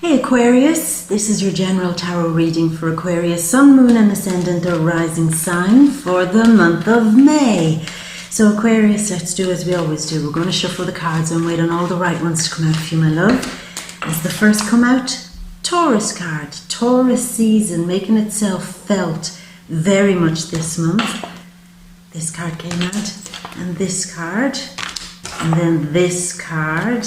Hey Aquarius, this is your general tarot reading for Aquarius, Sun, Moon and Ascendant or Rising sign for the month of May. So Aquarius, let's do as we always do. We're going to shuffle the cards and wait on all the right ones to come out for you, my love. As the first come out, Taurus card. Taurus season making itself felt very much this month. This card came out, and this card, and then this card.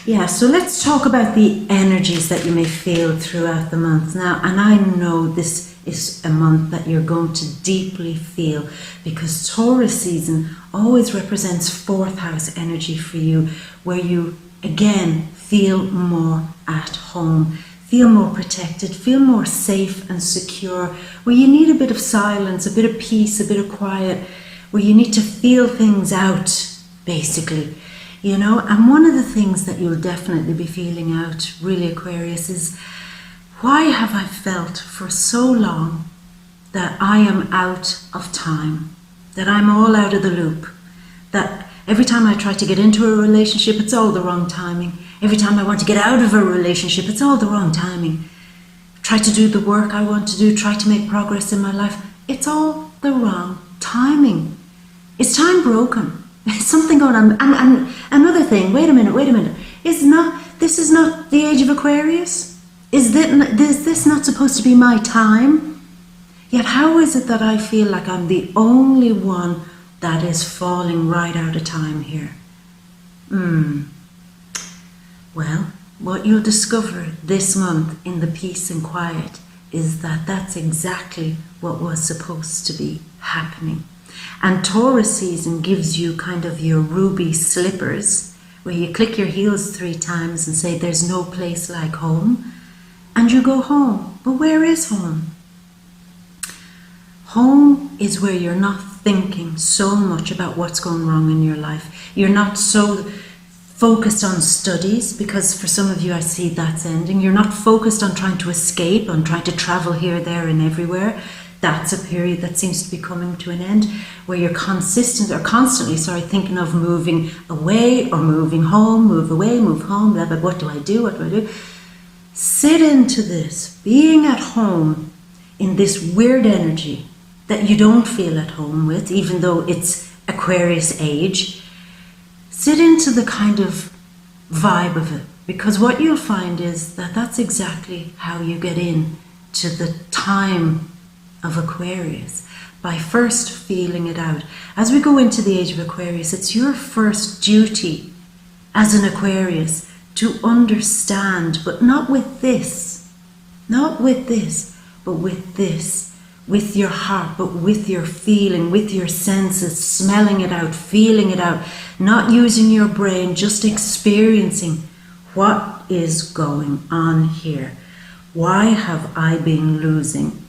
Yeah, so let's talk about the energies that you may feel throughout the month now. And I know this is a month that you're going to deeply feel, because Taurus season always represents fourth house energy for you, where you again feel more at home, feel more protected, feel more safe and secure, where you need a bit of silence, a bit of peace, a bit of quiet, where you need to feel things out, basically. You know, and one of the things that you'll definitely be feeling out, really, Aquarius, is why have I felt for so long that I am out of time, that I'm all out of the loop, that every time I try to get into a relationship, it's all the wrong timing. Every time I want to get out of a relationship, it's all the wrong timing. Try to do the work I want to do, try to make progress in my life, it's all the wrong timing. It's time broken. There's something going on. And another thing, wait a minute. This is not the age of Aquarius? Is this not supposed to be my time? Yet how is it that I feel like I'm the only one that is falling right out of time here? Well, what you'll discover this month in the peace and quiet is that that's exactly what was supposed to be happening. And Taurus season gives you kind of your ruby slippers, where you click your heels 3 times and say there's no place like home, and you go home. But where is home? Home is where you're not thinking so much about what's going wrong in your life. You're not so focused on studies, because for some of you I see that's ending. You're not focused on trying to escape, on trying to travel here, there and everywhere. That's a period that seems to be coming to an end, where you're constantly thinking of moving away or moving home, move away, move home, blah, blah, what do I do? Sit into this, being at home in this weird energy that you don't feel at home with, even though it's Aquarius age. Sit into the kind of vibe of it, because what you'll find is that that's exactly how you get in to the time of Aquarius, by first feeling it out. As we go into the age of Aquarius, it's your first duty as an Aquarius to understand, but not with this, but with this, with your heart, but with your feeling, with your senses, smelling it out, feeling it out, not using your brain, just experiencing what is going on here. Why have I been losing?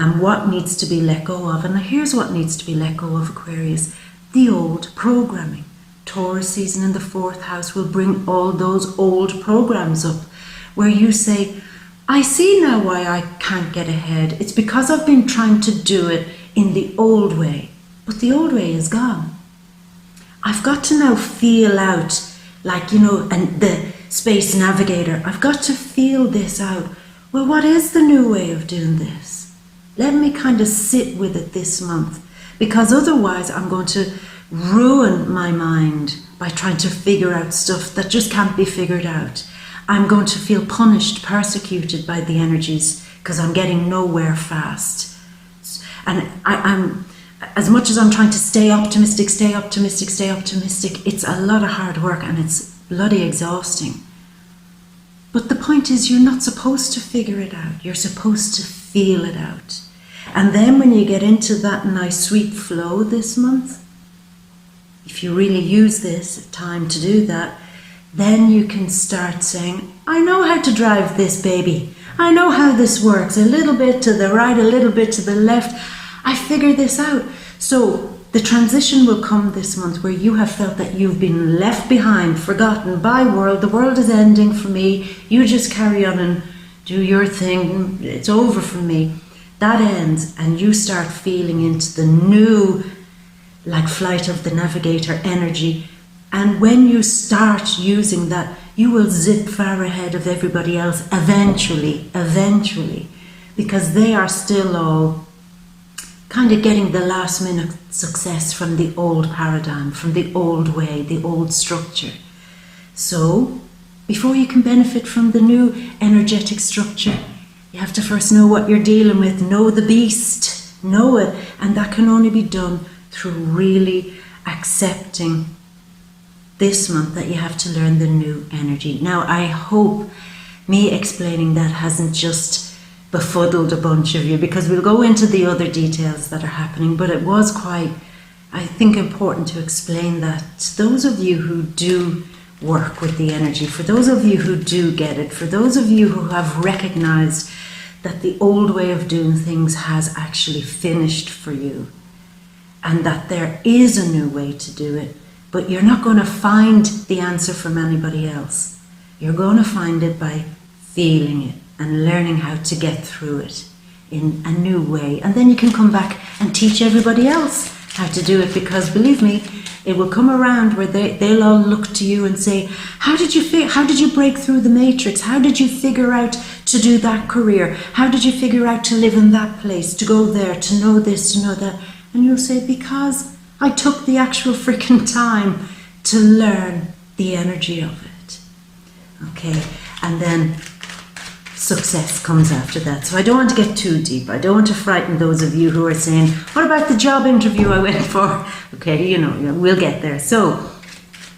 And what needs to be let go of? And here's what needs to be let go of, Aquarius. The old programming. Taurus season in the 4th house will bring all those old programs up, where you say, I see now why I can't get ahead. It's because I've been trying to do it in the old way. But the old way is gone. I've got to now feel out, like, you know, and the space navigator. I've got to feel this out. Well, what is the new way of doing this? Let me kind of sit with it this month, because otherwise I'm going to ruin my mind by trying to figure out stuff that just can't be figured out. I'm going to feel punished, persecuted by the energies, because I'm getting nowhere fast. And I'm, as much as I'm trying to stay optimistic, it's a lot of hard work and it's bloody exhausting. But the point is, you're not supposed to figure it out. You're supposed to feel it out. And then when you get into that nice sweet flow this month, if you really use this time to do that, then you can start saying, I know how to drive this baby. I know how this works. A little bit to the right, a little bit to the left. I figure this out. So the transition will come this month, where you have felt that you've been left behind, forgotten by world. The world is ending for me. You just carry on and do your thing. It's over for me. That ends, and you start feeling into the new, like, flight of the navigator energy. And when you start using that, you will zip far ahead of everybody else eventually, because they are still all kind of getting the last minute success from the old paradigm, from the old way, the old structure. So, before you can benefit from the new energetic structure, you have to first know what you're dealing with, know the beast, know it, and that can only be done through really accepting this month that you have to learn the new energy. Now, I hope me explaining that hasn't just befuddled a bunch of you, because we'll go into the other details that are happening, but it was quite, I think, important to explain that to those of you who do work with the energy, for those of you who do get it, for those of you who have recognized that the old way of doing things has actually finished for you, and that there is a new way to do it, but you're not going to find the answer from anybody else. You're going to find it by feeling it and learning how to get through it in a new way. And then you can come back and teach everybody else how to do it, because believe me, it will come around where they'll all look to you and say, how did you break through the matrix? How did you figure out to do that career? How did you figure out to live in that place, to go there, to know this, to know that? And you'll say, because I took the actual freaking time to learn the energy of it. Okay, and then success comes after that. So I don't want to get too deep. I don't want to frighten those of you who are saying, what about the job interview I went for? Okay, we'll get there. So,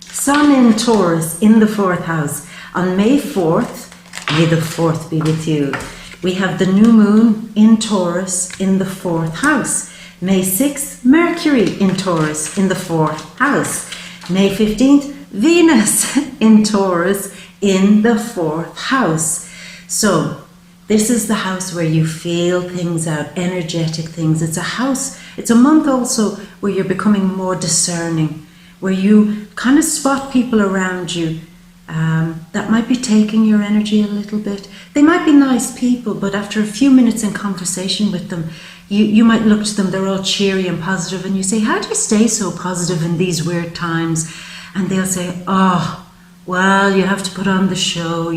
Sun in Taurus in the 4th house. On May 4th, may the 4th be with you. We have the new moon in Taurus in the 4th house. May 6th, Mercury in Taurus in the 4th house. May 15th, Venus in Taurus in the 4th house. So, this is the house where you feel things out, energetic things. It's a month also where you're becoming more discerning, where you kind of spot people around you that might be taking your energy a little bit. They might be nice people, but after a few minutes in conversation with them, you might look to them, they're all cheery and positive, and you say, how do you stay so positive in these weird times? And they'll say, oh, well, you have to put on the show,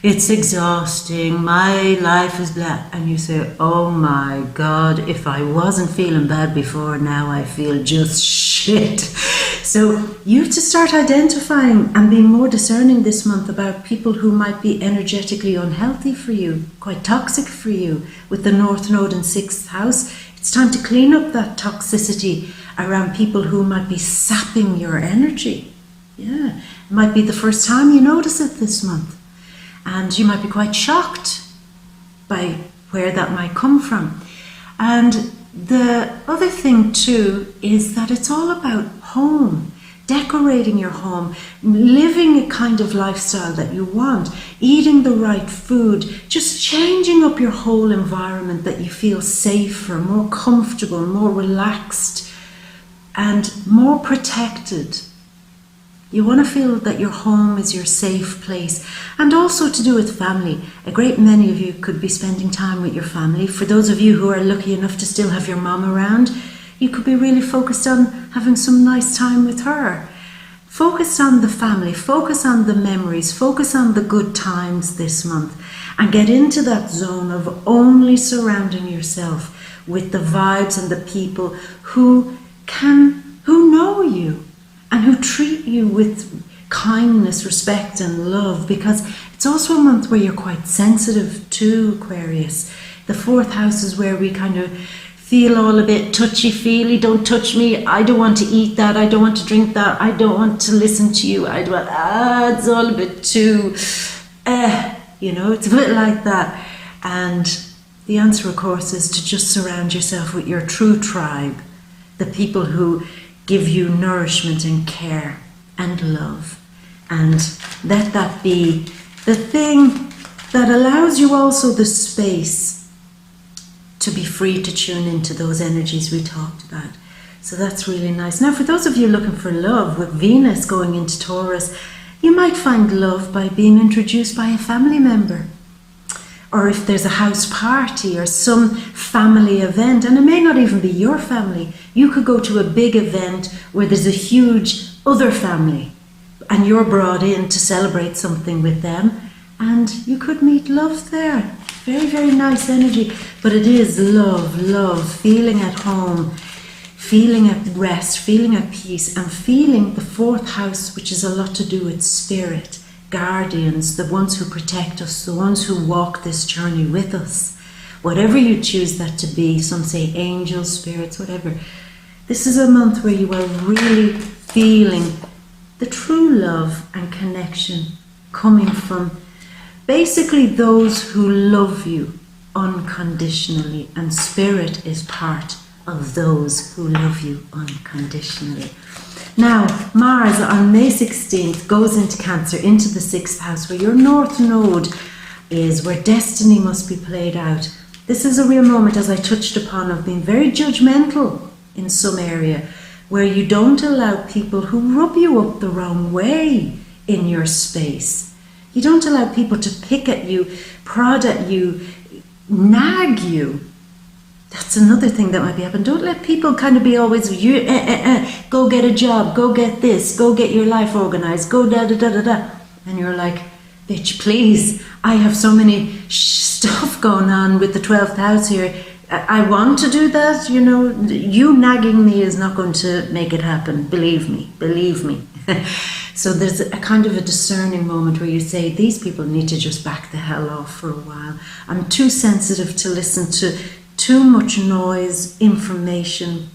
it's exhausting, my life is blah. And you say, oh my God, if I wasn't feeling bad before, now I feel just shit. So you have to start identifying and being more discerning this month about people who might be energetically unhealthy for you, quite toxic for you. With the North Node in 6th house, it's time to clean up that toxicity around people who might be sapping your energy. Yeah, it might be the first time you notice it this month. And you might be quite shocked by where that might come from. And the other thing too is that it's all about home, decorating your home, living a kind of lifestyle that you want, eating the right food, just changing up your whole environment that you feel safer, more comfortable, more relaxed, and more protected. You want to feel that your home is your safe place, and also to do with family. A great many of you could be spending time with your family. For those of you who are lucky enough to still have your mom around, you could be really focused on having some nice time with her. Focus on the family, focus on the memories, focus on the good times this month, and get into that zone of only surrounding yourself with the vibes and the people who know you, and who treat you with kindness, respect and love, because it's also a month where you're quite sensitive to Aquarius. The 4th house is where we kind of feel all a bit touchy-feely. Don't touch me, I don't want to eat that, I don't want to drink that, I don't want to listen to you, it's all a bit too, it's a bit like that. And the answer, of course, is to just surround yourself with your true tribe, the people who give you nourishment and care and love, and let that be the thing that allows you also the space to be free to tune into those energies we talked about. So that's really nice. Now, for those of you looking for love, with Venus going into Taurus, you might find love by being introduced by a family member, or if there's a house party or some family event, and it may not even be your family. You could go to a big event where there's a huge other family, and you're brought in to celebrate something with them, and you could meet love there. Very, very nice energy. But it is love, feeling at home, feeling at rest, feeling at peace, and feeling the fourth house, which is a lot to do with spirit, guardians, the ones who protect us, the ones who walk this journey with us. Whatever you choose that to be, some say angels, spirits, whatever. This is a month where you are really feeling the true love and connection coming from basically those who love you unconditionally, and spirit is part of those who love you unconditionally. Now, Mars on May 16th goes into Cancer, into the 6th house, where your North Node is, where destiny must be played out. This is a real moment, as I touched upon, of being very judgmental in some area, where you don't allow people who rub you up the wrong way in your space. You don't allow people to pick at you, prod at you, nag you. That's another thing that might be happening. Don't let people kind of be always, go get a job, go get this, go get your life organized, go da-da-da-da-da. And you're like, bitch, please, I have so many stuff going on with the 12th house here. I want to do that, you know. You nagging me is not going to make it happen. Believe me, believe me. So there's a kind of a discerning moment where you say, these people need to just back the hell off for a while. I'm too sensitive to listen to too much noise, information,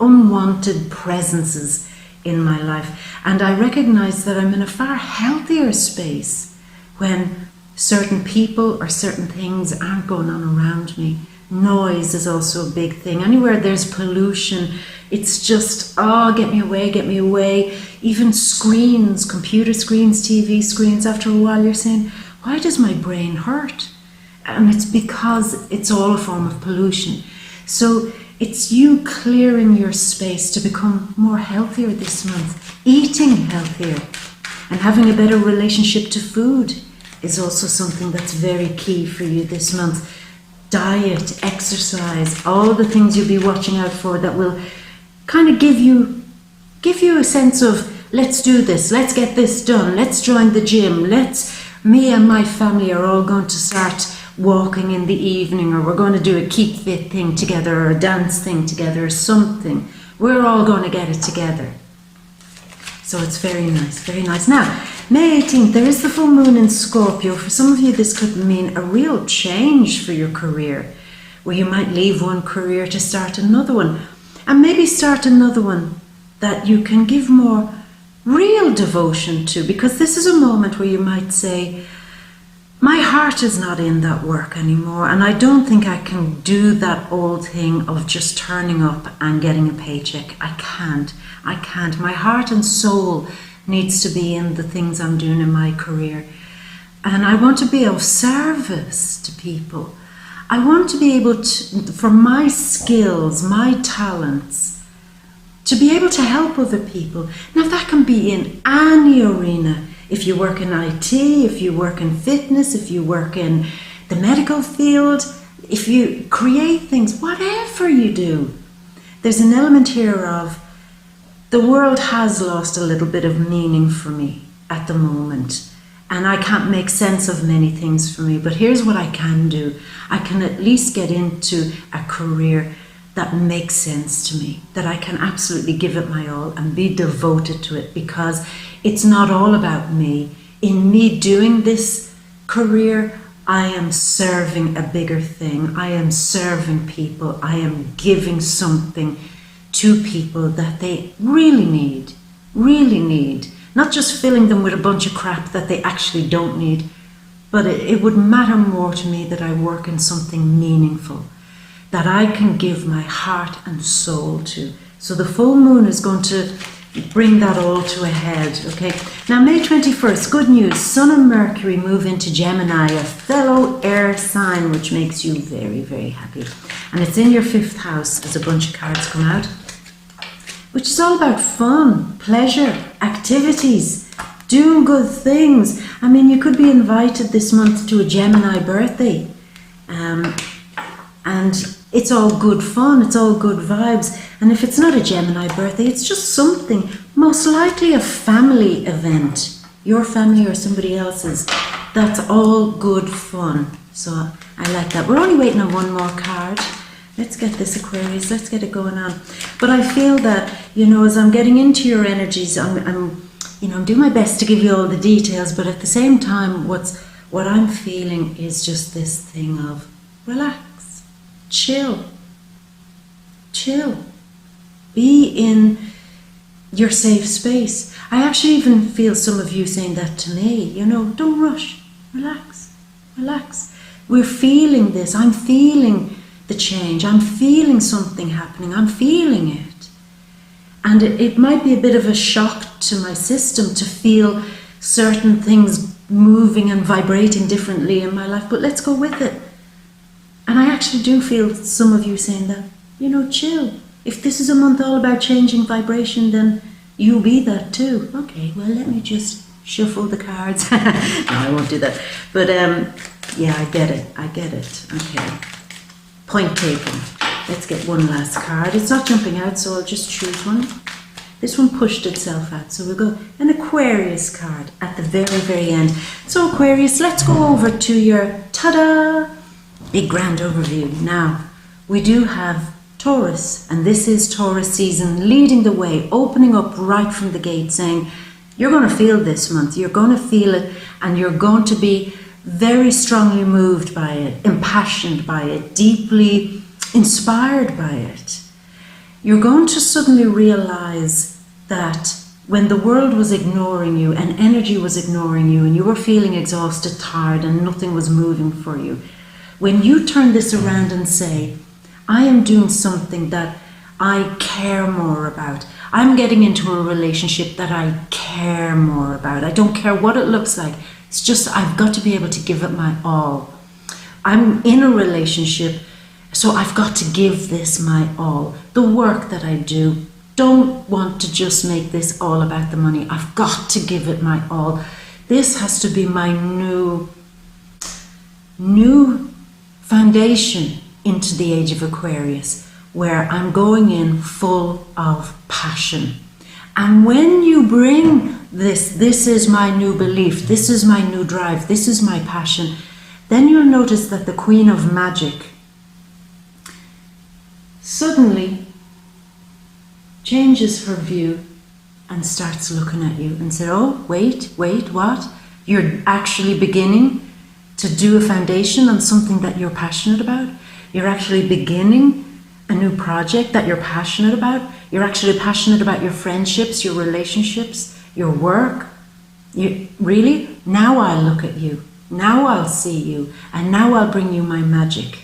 unwanted presences in my life. And I recognize that I'm in a far healthier space when certain people or certain things aren't going on around me. Noise is also a big thing. Anywhere there's pollution, it's just, oh, get me away, get me away. Even screens, computer screens, TV screens, after a while you're saying, why does my brain hurt? And it's because it's all a form of pollution. So it's you clearing your space to become more healthier this month, eating healthier, and having a better relationship to food is also something that's very key for you this month. Diet, exercise, all the things you'll be watching out for that will kind of give you a sense of, let's do this, let's get this done, let's join the gym, me and my family are all going to start walking in the evening, or we're going to do a keep fit thing together, or a dance thing together, or something. We're all going to get it together. So it's very nice, very nice. Now, May 18th, there is the full moon in Scorpio. For some of you, this could mean a real change for your career, where you might leave one career to start another one, and maybe start another one that you can give more real devotion to, because this is a moment where you might say, my heart is not in that work anymore, and I don't think I can do that old thing of just turning up and getting a paycheck. I can't. My heart and soul needs to be in the things I'm doing in my career. And I want to be of service to people. I want to be able to, for my skills, my talents, to be able to help other people. Now that can be in any arena. If you work in IT, if you work in fitness, if you work in the medical field, if you create things, whatever you do, there's an element here of the world has lost a little bit of meaning for me at the moment. And I can't make sense of many things for me, but here's what I can do. I can at least get into a career that makes sense to me, that I can absolutely give it my all and be devoted to it, because it's not all about me. In me doing this career, I am serving a bigger thing. I am serving people. I am giving something to people that they really need. Not just filling them with a bunch of crap that they actually don't need, but it would matter more to me that I work in something meaningful, that I can give my heart and soul to. So the full moon is going to bring that all to a head, okay? Now, May 21st, good news. Sun and Mercury move into Gemini, a fellow air sign, which makes you very, very happy. And it's in your 5th house as a bunch of cards come out, which is all about fun, pleasure, activities, doing good things. I mean, you could be invited this month to a Gemini birthday, and it's all good fun, it's all good vibes. And if it's not a Gemini birthday, it's just something most likely a family event, your family or somebody else's. That's all good fun. So I like that. We're only waiting on one more card. Let's get this, Aquarius. Let's get it going on. But I feel that, you know, as I'm getting into your energies, I'm doing my best to give you all the details. But at the same time, what I'm feeling is just this thing of relax, chill, be in your safe space. I actually even feel some of you saying that to me. You know, don't rush, relax. We're feeling this. I'm feeling the change. I'm feeling something happening. I'm feeling it. And it might be a bit of a shock to my system to feel certain things moving and vibrating differently in my life, but let's go with it. And I actually do feel some of you saying that, you know, chill. If this is a month all about changing vibration, then you be that too. Okay, well, let me just shuffle the cards. No, I won't do that. But yeah, I get it. Okay. Point taken. Let's get one last card. It's not jumping out, so I'll just choose one. This one pushed itself out, so we'll go an Aquarius card at the very, very end. So Aquarius, let's go over to your, ta-da, big grand overview. Now, we do have Taurus, and this is Taurus season, leading the way, opening up right from the gate, saying, you're going to feel this month, you're going to feel it, and you're going to be very strongly moved by it, impassioned by it, deeply inspired by it. You're going to suddenly realize that when the world was ignoring you and energy was ignoring you and you were feeling exhausted, tired, and nothing was moving for you, when you turn this around and say, I am doing something that I care more about. I'm getting into a relationship that I care more about. I don't care what it looks like. It's just I've got to be able to give it my all. I'm in a relationship, so I've got to give this my all. The work that I do, don't want to just make this all about the money. I've got to give it my all. This has to be my new foundation into the age of Aquarius, where I'm going in full of passion. And when you bring this is my new belief, this is my new drive, this is my passion, then you'll notice that the Queen of Magic suddenly changes her view and starts looking at you and said, oh, wait, what? You're actually beginning to do a foundation on something that you're passionate about? You're actually beginning a new project that you're passionate about? You're actually passionate about your friendships, your relationships, your work? Really? Now I'll look at you. Now I'll see you. And now I'll bring you my magic.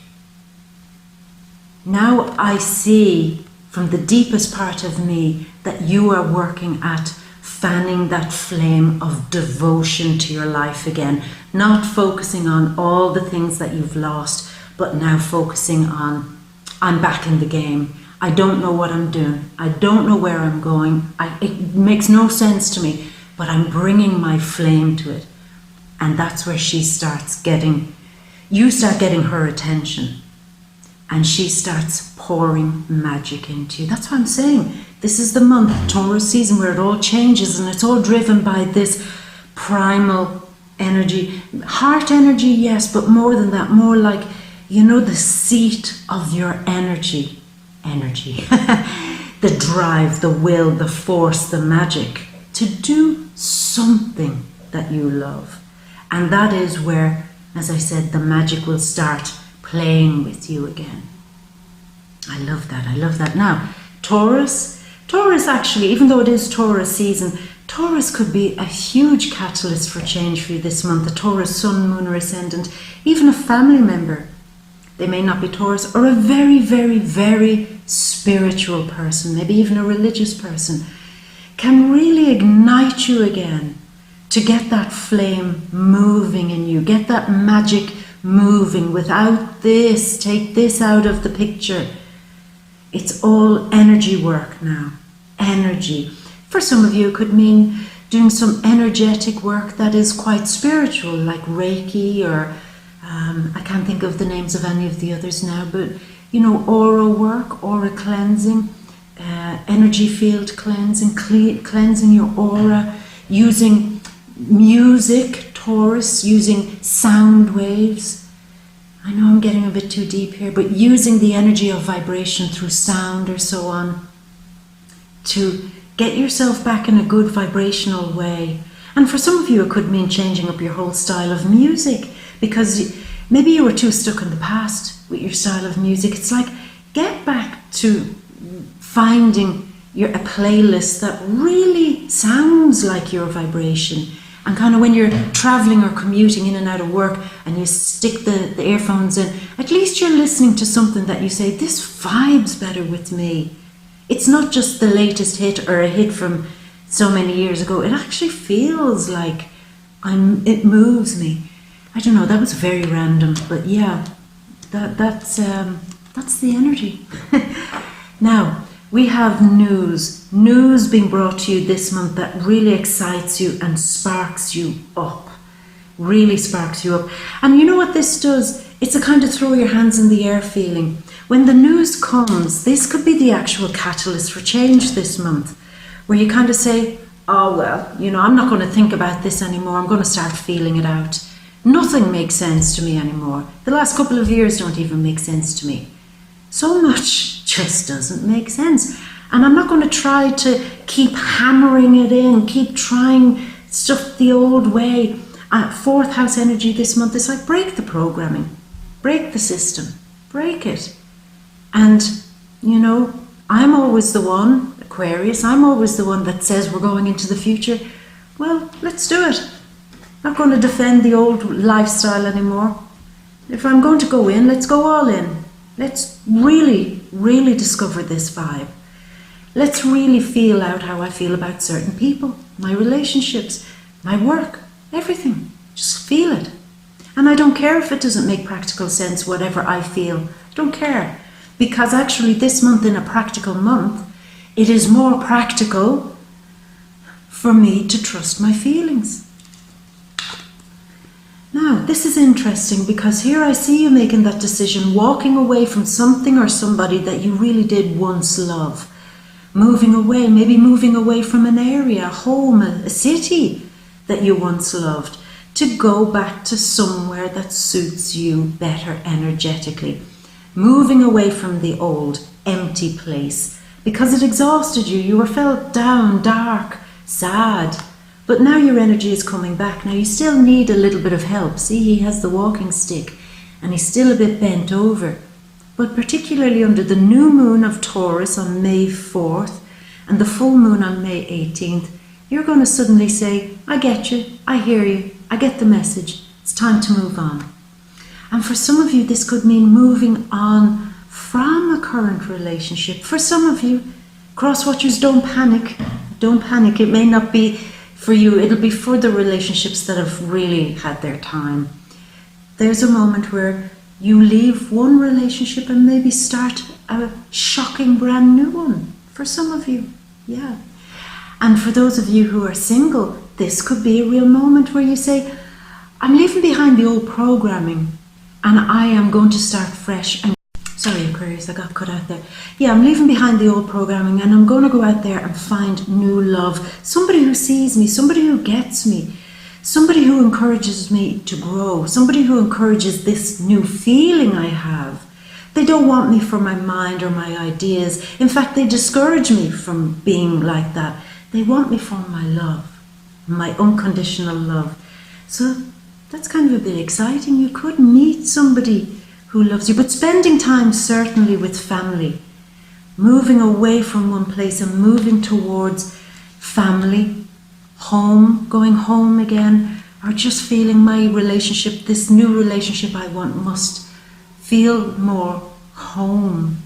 Now I see from the deepest part of me that you are working at fanning that flame of devotion to your life again, not focusing on all the things that you've lost, but now focusing on, I'm back in the game. I don't know what I'm doing. I don't know where I'm going. It makes no sense to me, but I'm bringing my flame to it. And that's where you start getting her attention. And she starts pouring magic into you. That's what I'm saying. This is the month, Taurus season, where it all changes and it's all driven by this primal energy. Heart energy, yes, but more than that, more like, you know, the seat of your energy. The drive, the will, the force, the magic to do something that you love. And that is where, as I said, the magic will start playing with you again. I love that. Now, Taurus actually, even though it is Taurus season, Taurus could be a huge catalyst for change for you this month. The Taurus sun, moon, or ascendant, even a family member. They may not be Taurus, or a very, very, very spiritual person, maybe even a religious person, can really ignite you again to get that flame moving in you, get that magic moving. Without this, take this out of the picture. It's all energy work now. Energy. For some of you, it could mean doing some energetic work that is quite spiritual, like Reiki, or I can't think of the names of any of the others now, but you know, aura work, aura cleansing. energy field cleansing, cleansing your aura, using music, Taurus, using sound waves. I know I'm getting a bit too deep here, but using the energy of vibration through sound or so on to get yourself back in a good vibrational way. And for some of you, it could mean changing up your whole style of music, because maybe you were too stuck in the past with your style of music. It's like, get back to finding a playlist that really sounds like your vibration. And kind of when you're traveling or commuting in and out of work and you stick the earphones in, at least you're listening to something that you say, this vibes better with me. It's not just the latest hit or a hit from so many years ago. It actually feels like it moves me. I don't know, that was very random, but yeah, that's the energy. Now, we have news being brought to you this month that really excites you and sparks you up. Really sparks you up. And you know what this does? It's a kind of throw your hands in the air feeling. When the news comes, this could be the actual catalyst for change this month, where you kind of say, oh well, I'm not going to think about this anymore. I'm going to start feeling it out. Nothing makes sense to me anymore. The last couple of years don't even make sense to me. So much just doesn't make sense. And I'm not going to try to keep hammering it in, keep trying stuff the old way. Fourth house energy this month is like, break the programming, break the system, break it. And, I'm always the one, Aquarius, I'm always the one that says we're going into the future. Well, let's do it. I'm not going to defend the old lifestyle anymore. If I'm going to go in, let's go all in. Let's really, really discover this vibe. Let's really feel out how I feel about certain people, my relationships, my work, everything. Just feel it. And I don't care if it doesn't make practical sense, whatever I feel. I don't care. Because actually this month, in a practical month, it is more practical for me to trust my feelings. Now, this is interesting, because here I see you making that decision, walking away from something or somebody that you really did once love. Moving away, maybe moving away from an area, a home, a city that you once loved, to go back to somewhere that suits you better energetically. Moving away from the old, empty place, because it exhausted you. You were felt down, dark, sad. But now your energy is coming back. Now you still need a little bit of help. See, he has the walking stick and he's still a bit bent over. But particularly under the new moon of Taurus on May 4th and the full moon on May 18th, you're going to suddenly say, I get you, I hear you, I get the message. It's time to move on. And for some of you, this could mean moving on from a current relationship. For some of you, cross-watchers, don't panic. Don't panic. It may not be for you. It'll be for the relationships that have really had their time. There's a moment where you leave one relationship and maybe start a shocking brand new one. For some of you, yeah. And for those of you who are single, this could be a real moment where you say, I'm leaving behind the old programming and I am going to start fresh. And sorry, Aquarius, I got cut out there. Yeah, I'm leaving behind the old programming and I'm going to go out there and find new love. Somebody who sees me, somebody who gets me, somebody who encourages me to grow, somebody who encourages this new feeling I have. They don't want me for my mind or my ideas. In fact, they discourage me from being like that. They want me for my love, my unconditional love. So that's kind of a bit exciting. You could meet somebody who loves you, but spending time certainly with family, moving away from one place and moving towards family, home, going home again, or just feeling my relationship, this new relationship I want must feel more home.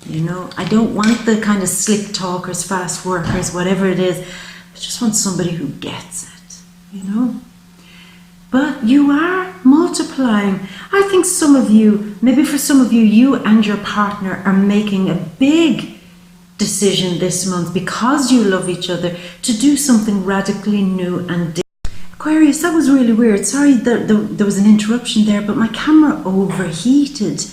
You know, I don't want the kind of slick talkers, fast workers, whatever it is. I just want somebody who gets it, you know. But you are multiplying. I think some of you, maybe for some of you, you and your partner are making a big decision this month because you love each other to do something radically new and different. Aquarius, that was really weird. Sorry that there was an interruption there, but my camera overheated.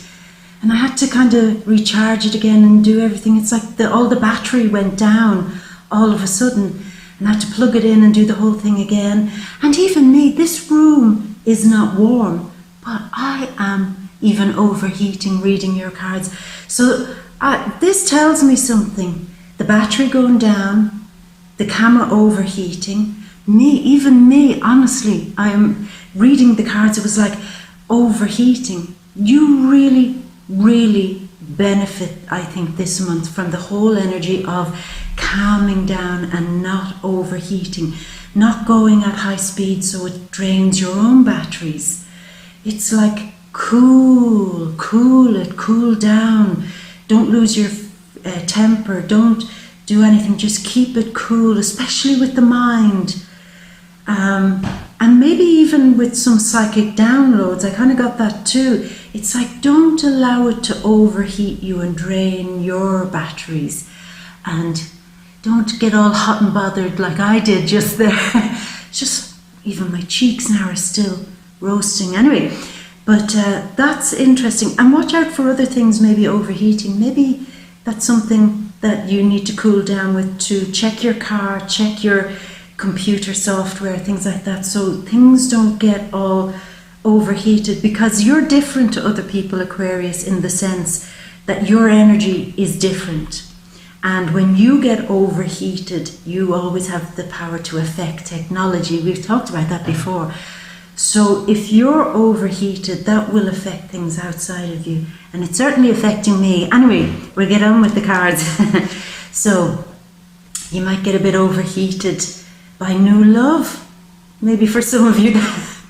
And I had to kind of recharge it again and do everything. It's like all the battery went down all of a sudden, and I had to plug it in and do the whole thing again. And even me, this room is not warm, but I am even overheating reading your cards. So this tells me something. The battery going down, the camera overheating, even me, honestly, I am reading the cards, it was like overheating. You really, really benefit, I think, this month from the whole energy of calming down and not overheating, not going at high speed so it drains your own batteries. It's like cool it, cool down. Don't lose your temper, don't do anything, just keep it cool, especially with the mind. And maybe even with some psychic downloads, I kind of got that too. It's like, don't allow it to overheat you and drain your batteries. And don't get all hot and bothered like I did just there. Just even my cheeks now are still roasting. Anyway, but that's interesting. And watch out for other things, maybe overheating. Maybe that's something that you need to cool down with, to check your car, check your computer software, things like that, so things don't get all overheated, because you're different to other people, Aquarius, in the sense that your energy is different. And when you get overheated, you always have the power to affect technology. We've talked about that before. So if you're overheated, that will affect things outside of you. And it's certainly affecting me. Anyway, we'll get on with the cards. So you might get a bit overheated by new love. Maybe for some of you,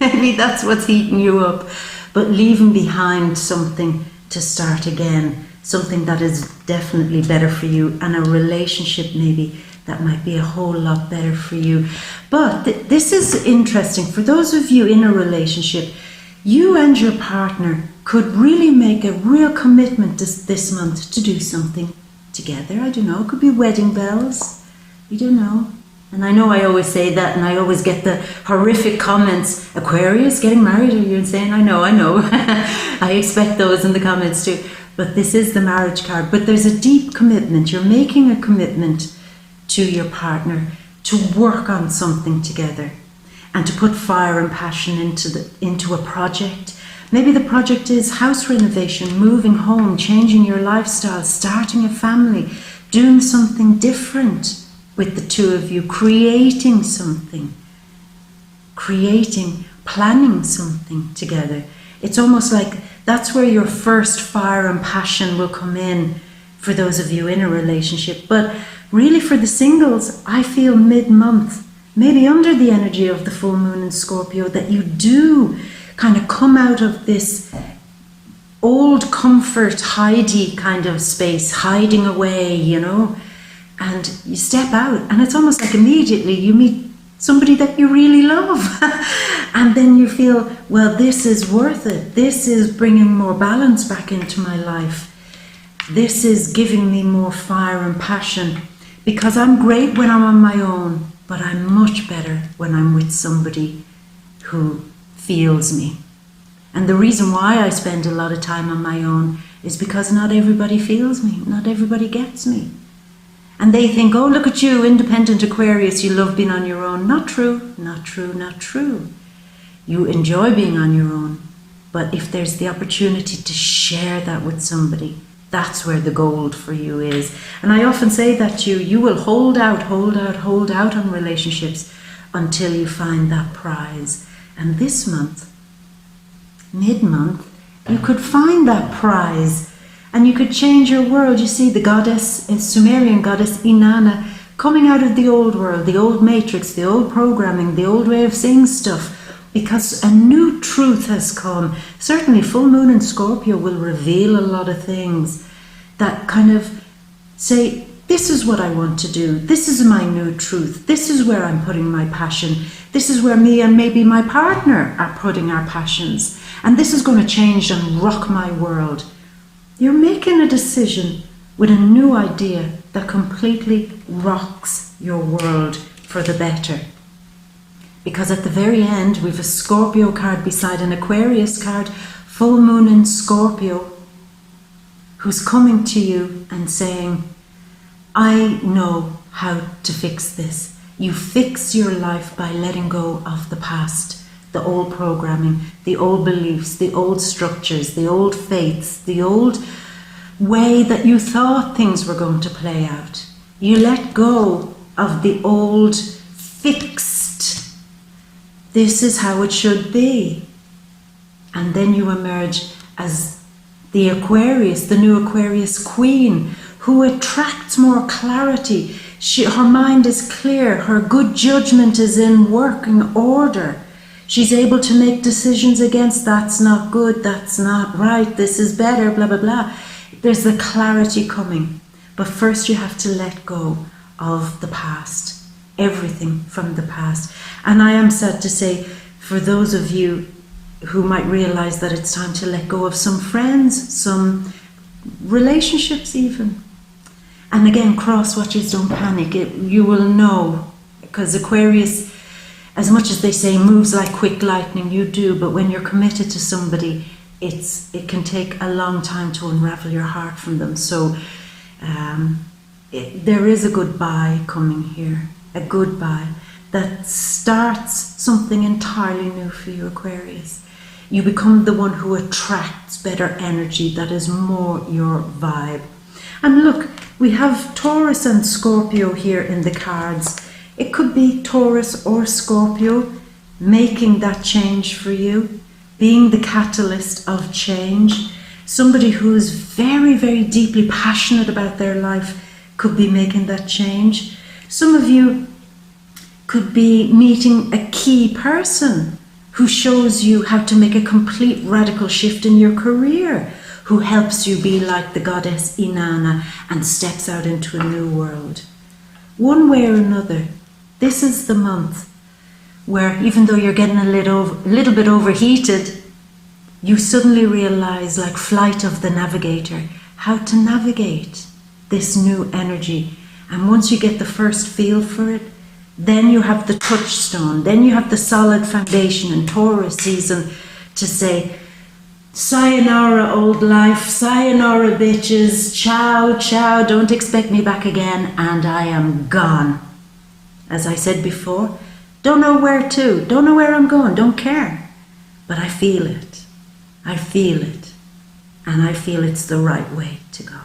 maybe that's what's heating you up. But leaving behind something to start again, something that is definitely better for you, and a relationship maybe that might be a whole lot better for you. But this is interesting. For those of you in a relationship, you and your partner could really make a real commitment this month to do something together. I don't know, it could be wedding bells, you don't know. And I know I always say that, and I always get the horrific comments, Aquarius, getting married, are you insane? I know. I expect those in the comments too. But this is the marriage card. But there's a deep commitment. You're making a commitment to your partner to work on something together and to put fire and passion into a project. Maybe the project is house renovation, moving home, changing your lifestyle, starting a family, doing something different with the two of you, creating something, planning something together. It's almost like that's where your first fire and passion will come in for those of you in a relationship. But really for the singles, I feel mid-month, maybe under the energy of the full moon in Scorpio, that you do kind of come out of this old comfort, hidey kind of space, hiding away, you know, and you step out, and it's almost like immediately you meet somebody that you really love. And then you feel, well, this is worth it. This is bringing more balance back into my life. This is giving me more fire and passion, because I'm great when I'm on my own, but I'm much better when I'm with somebody who feels me. And the reason why I spend a lot of time on my own is because not everybody feels me, not everybody gets me. And they think, oh, look at you, independent Aquarius, you love being on your own. Not true, not true, not true. You enjoy being on your own. But if there's the opportunity to share that with somebody, that's where the gold for you is. And I often say that to you, you will hold out on relationships until you find that prize. And this month, mid-month, you could find that prize. And you could change your world. You see the goddess, Sumerian goddess Inanna, coming out of the old world, the old matrix, the old programming, the old way of saying stuff, because a new truth has come. Certainly full moon in Scorpio will reveal a lot of things that kind of say, this is what I want to do. This is my new truth. This is where I'm putting my passion. This is where me and maybe my partner are putting our passions. And this is going to change and rock my world. You're making a decision with a new idea that completely rocks your world for the better. Because at the very end, we've a Scorpio card beside an Aquarius card, full moon in Scorpio. who's coming to you and saying, I know how to fix this. You fix your life by letting go of the past, the old programming, the old beliefs, the old structures, the old faiths, the old way that you thought things were going to play out. You let go of the old fixed, this is how it should be. And then you emerge as the Aquarius, the new Aquarius queen, who attracts more clarity. Her mind is clear, her good judgment is in working order. She's able to make decisions against that's not good, that's not right, this is better, blah, blah, blah. There's the clarity coming. But first you have to let go of the past, everything from the past. And I am sad to say, for those of you who might realize that it's time to let go of some friends, some relationships even. And again, cross watchers, don't panic. You will know, because Aquarius, as much as they say moves like quick lightning, you do, but when you're committed to somebody, it can take a long time to unravel your heart from them. So there is a goodbye coming here, a goodbye that starts something entirely new for you, Aquarius. You become the one who attracts better energy that is more your vibe. And look, we have Taurus and Scorpio here in the cards. It could be Taurus or Scorpio making that change for you, being the catalyst of change. Somebody who is very, very deeply passionate about their life could be making that change. Some of you could be meeting a key person who shows you how to make a complete radical shift in your career, who helps you be like the goddess Inanna and steps out into a new world. One way or another, this is the month where, even though you're getting a little bit overheated, you suddenly realize, like Flight of the Navigator, how to navigate this new energy. And once you get the first feel for it, then you have the touchstone, then you have the solid foundation in Taurus season to say, sayonara old life, sayonara bitches, ciao, ciao, don't expect me back again, and I am gone. As I said before, don't know where to, don't know where I'm going, don't care. But I feel it, and I feel it's the right way to go.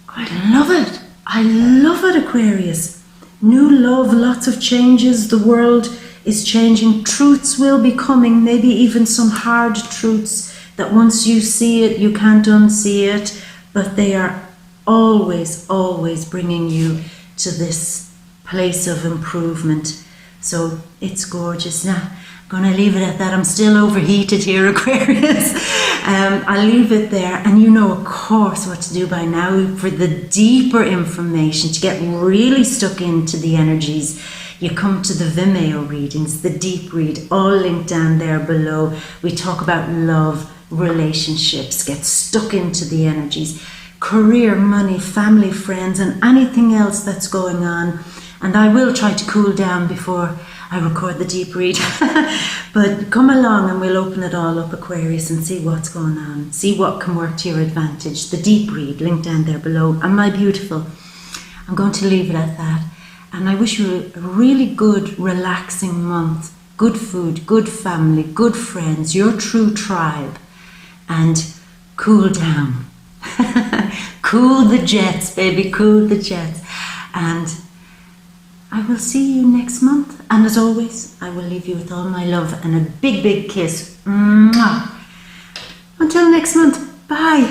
I love it, Aquarius. New love, lots of changes, the world is changing, truths will be coming, maybe even some hard truths that once you see it, you can't unsee it, but they are always, always bringing you to this place of improvement. So it's gorgeous. Now, I'm going to leave it at that. I'm still overheated here, Aquarius. I'll leave it there, and you know, of course, what to do by now. For the deeper information, to get really stuck into the energies, you come to the Vimeo readings, the deep read, all linked down there below. We talk about love, relationships, get stuck into the energies, career, money, family, friends, and anything else that's going on. And I will try to cool down before I record the deep read. But come along and we'll open it all up, Aquarius, and see what's going on. See what can work to your advantage. The deep read, linked down there below. And my beautiful, I'm going to leave it at that. And I wish you a really good, relaxing month. Good food, good family, good friends, your true tribe. And cool down. Cool the jets, baby, cool the jets. And I will see you next month. And as always, I will leave you with all my love and a big, big kiss. Mwah. Until next month, bye.